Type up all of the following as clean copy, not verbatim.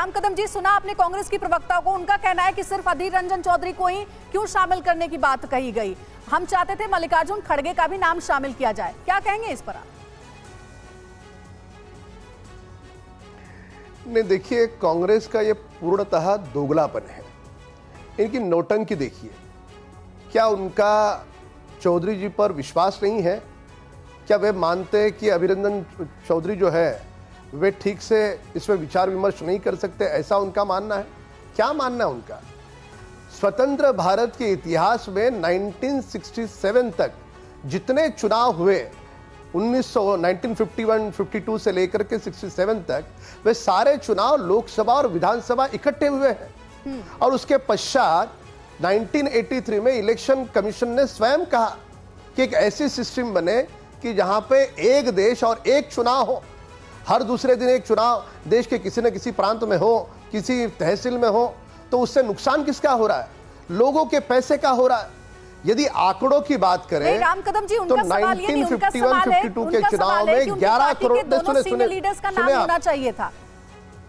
राम कदम जी, सुना आपने कांग्रेस की प्रवक्ता को, उनका कहना है कि सिर्फ अधीर रंजन चौधरी को ही क्यों शामिल करने की बात कही गई। हम चाहते थे मल्लिकार्जुन खड़गे का भी नाम शामिल किया जाए। क्या कहेंगे इस पर आप? नहीं, देखिए, कांग्रेस का ये पूर्णतः दोगलापन है। इनकी नौटंकी देखिए। क्या उनका चौधरी जी पर विश्वास नहीं है? क्या वे मानते हैं कि अधीर रंजन चौधरी जो है वे ठीक से इसमें विचार विमर्श नहीं कर सकते? ऐसा उनका मानना है? क्या मानना है उनका? स्वतंत्र भारत के इतिहास में 1967 तक जितने चुनाव हुए, 1951-52 से लेकर के 67 तक, वे सारे चुनाव लोकसभा और विधानसभा इकट्ठे हुए हैं। और उसके पश्चात 1983 में इलेक्शन कमीशन ने स्वयं कहा कि एक ऐसी सिस्टम बने कि जहां पे एक देश और एक चुनाव हो, हर दूसरे दिन एक चुनाव देश के किसी न किसी प्रांत में हो, किसी तहसील में हो, तो उससे नुकसान किसका हो रहा है? लोगों के पैसे का हो रहा है। यदि आंकड़ों की बात करें राम कदम जी, तो उनका सवाल ये नहीं, उनका सवाल है 1951-52 के चुनाव में 11 करोड़ दोनों सीनियर लीडर्स का नाम होना चाहिए था,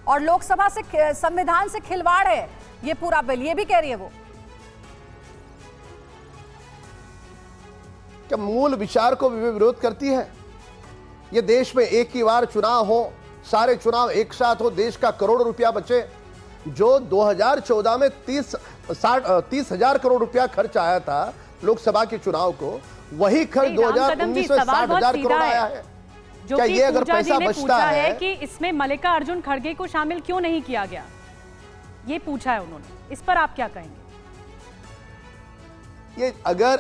और लोकसभा से, संविधान से खिलवाड़ है ये पूरा बिल, ये भी कह रही है वो। क्या मूल विचार को भी विरोध करती है? ये देश में एक ही बार चुनाव हो, सारे चुनाव एक साथ हो, देश का करोड़ रुपया बचे। जो 2014 में 30,000 करोड़ रुपया खर्च आया था लोकसभा के चुनाव को, वही खर्च 2019 में 60,000 करोड़ आया है। क्या ये अगर पैसा बचता है कि इसमें मल्लिकार्जुन खड़गे को शामिल क्यों नहीं किया गया, ये पूछा है उन्होंने, इस पर आप क्या कहेंगे? ये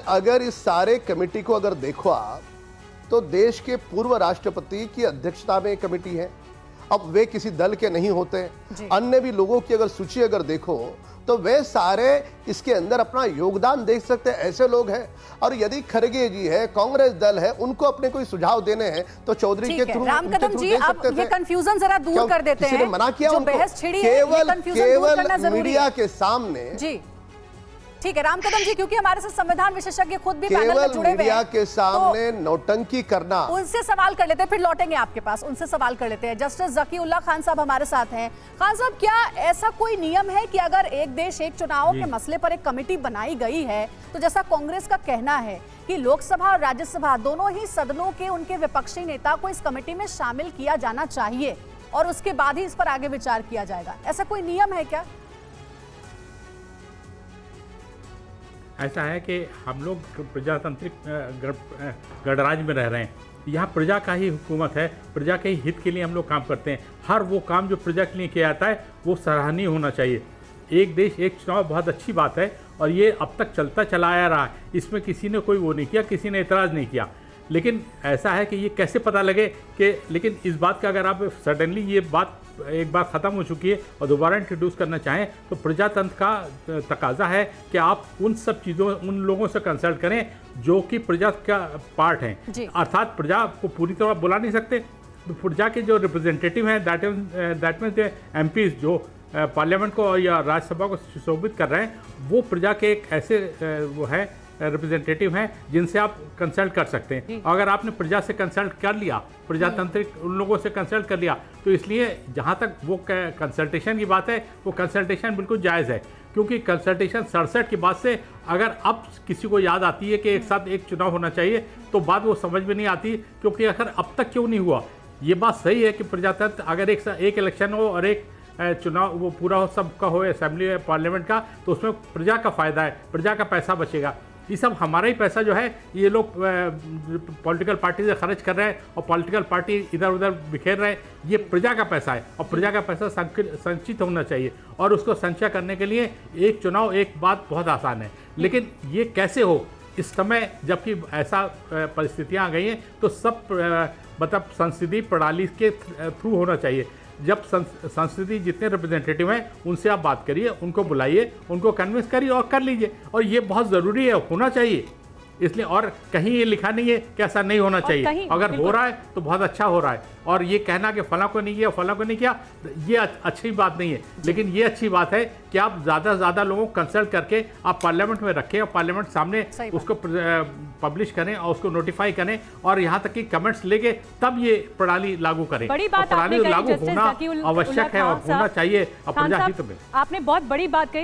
अगर इस सारे कमेटी को अगर देखो आप, तो देश के पूर्व राष्ट्रपति की अध्यक्षता में कमेटी है। अब वे किसी दल के नहीं होते। अन्य भी लोगों की अगर सूची अगर देखो तो वे सारे इसके अंदर अपना योगदान दे सकते हैं, ऐसे लोग हैं। और यदि खड़गे जी है, कांग्रेस दल है, उनको अपने कोई सुझाव देने हैं तो चौधरी के थ्रू, राम कदम जी, अब ये कंफ्यूजन जरा दूर कर देते हैं। मना किया जो उनको? बहस छिड़ी है, ये कंफ्यूजन दूर करना जरूरी है मीडिया के सामने। जी ठीक है राम कदम जी, क्योंकि हमारे साथ संविधान विशेषज्ञ खुद भी पैनल में जुड़े हुए हैं, मीडिया के सामने नौटंकी करना, उनसे सवाल कर लेते हैं, फिर लौटेंगे आपके पास, उनसे सवाल कर लेते हैं। जस्टिस ज़कीउल्लाह खान साहब हमारे साथ हैं। खान साहब, क्या ऐसा कोई नियम है कि अगर एक देश एक चुनाव के मसले पर एक कमेटी बनाई गई है, तो जैसा कांग्रेस का कहना है कि लोकसभा और राज्यसभा दोनों ही सदनों के उनके विपक्षी नेता को इस कमेटी में शामिल किया जाना चाहिए और उसके बाद ही इस पर आगे विचार किया जाएगा, ऐसा कोई नियम है क्या? ऐसा है कि हम लोग प्रजातांत्रिक गणराज्य में रह रहे हैं। यहाँ प्रजा का ही हुकूमत है, प्रजा के ही हित के लिए हम लोग काम करते हैं। हर वो काम जो प्रजा के लिए किया जाता है वो सराहनीय होना चाहिए। एक देश एक चुनाव बहुत अच्छी बात है और ये अब तक चलता चला आ रहा है, इसमें किसी ने कोई वो नहीं किया, किसी ने एतराज़ नहीं किया। लेकिन ऐसा है कि ये कैसे पता लगे कि, लेकिन इस बात का अगर आप सडनली ये बात एक बार ख़त्म हो चुकी है और दोबारा इंट्रोड्यूस करना चाहें, तो प्रजातंत्र का तकाजा है कि आप उन सब चीज़ों, उन लोगों से कंसल्ट करें जो कि प्रजा का पार्ट हैं। अर्थात प्रजा को पूरी तरह बुला नहीं सकते, तो प्रजा के जो रिप्रेजेंटेटिव हैं, दैट मीन्स MPs जो पार्लियामेंट को या राज्यसभा को सुशोभित कर रहे हैं, वो प्रजा के एक ऐसे वो है रिप्रेजेंटेटिव हैं जिनसे आप कंसल्ट कर सकते हैं। अगर आपने प्रजा से कंसल्ट कर लिया, प्रजातांत्रिक उन लोगों से कंसल्ट कर लिया, तो इसलिए जहाँ तक वो कंसल्टेशन की बात है, वो कंसल्टेशन बिल्कुल जायज़ है। क्योंकि कंसल्टेशन 67 के बाद से अगर अब किसी को याद आती है कि एक साथ एक चुनाव होना चाहिए, तो बात वो समझ में नहीं आती, क्योंकि अगर अब तक क्यों नहीं हुआ। ये बात सही है कि प्रजातंत्र अगर एक इलेक्शन हो और एक चुनाव वो पूरा हो, सबका हो, असेंबली पार्लियामेंट का, तो उसमें प्रजा का फ़ायदा है, प्रजा का पैसा बचेगा। ये सब हमारा ही पैसा जो है ये लोग पॉलिटिकल पार्टी से खर्च कर रहे हैं और पॉलिटिकल पार्टी इधर उधर बिखेर रहे हैं। ये प्रजा का पैसा है और प्रजा का पैसा संचित होना चाहिए, और उसको संचय करने के लिए एक चुनाव एक बात बहुत आसान है। लेकिन ये कैसे हो इस समय, जबकि ऐसा परिस्थितियाँ आ गई हैं, तो सब मतलब संसदीय प्रणाली के थ्रू होना चाहिए। जब संसदीय जितने रिप्रेजेंटेटिव हैं उनसे आप बात करिए, उनको बुलाइए, उनको कन्विंस करिए और कर लीजिए। और ये बहुत ज़रूरी है, होना चाहिए। इसलिए, और कहीं ये लिखा नहीं है कि ऐसा नहीं होना चाहिए। अगर हो रहा है तो बहुत अच्छा हो रहा है, और ये कहना कि फला को नहीं किया, फला को नहीं किया, ये अच्छी बात नहीं है। लेकिन ये अच्छी बात है कि आप ज़्यादा से ज़्यादा लोगों को कंसल्ट करके आप पार्लियामेंट में रखें, और पार्लियामेंट सामने उसको पब्लिश करें और उसको नोटिफाई करें, और यहाँ तक कि कमेंट्स लेके तब ये प्रणाली लागू करें। बड़ी बात प्रणाली लागू होना आवश्यक है और होना चाहिए, और खान प्रजा साहब, हित में। आपने बहुत बड़ी बात कही।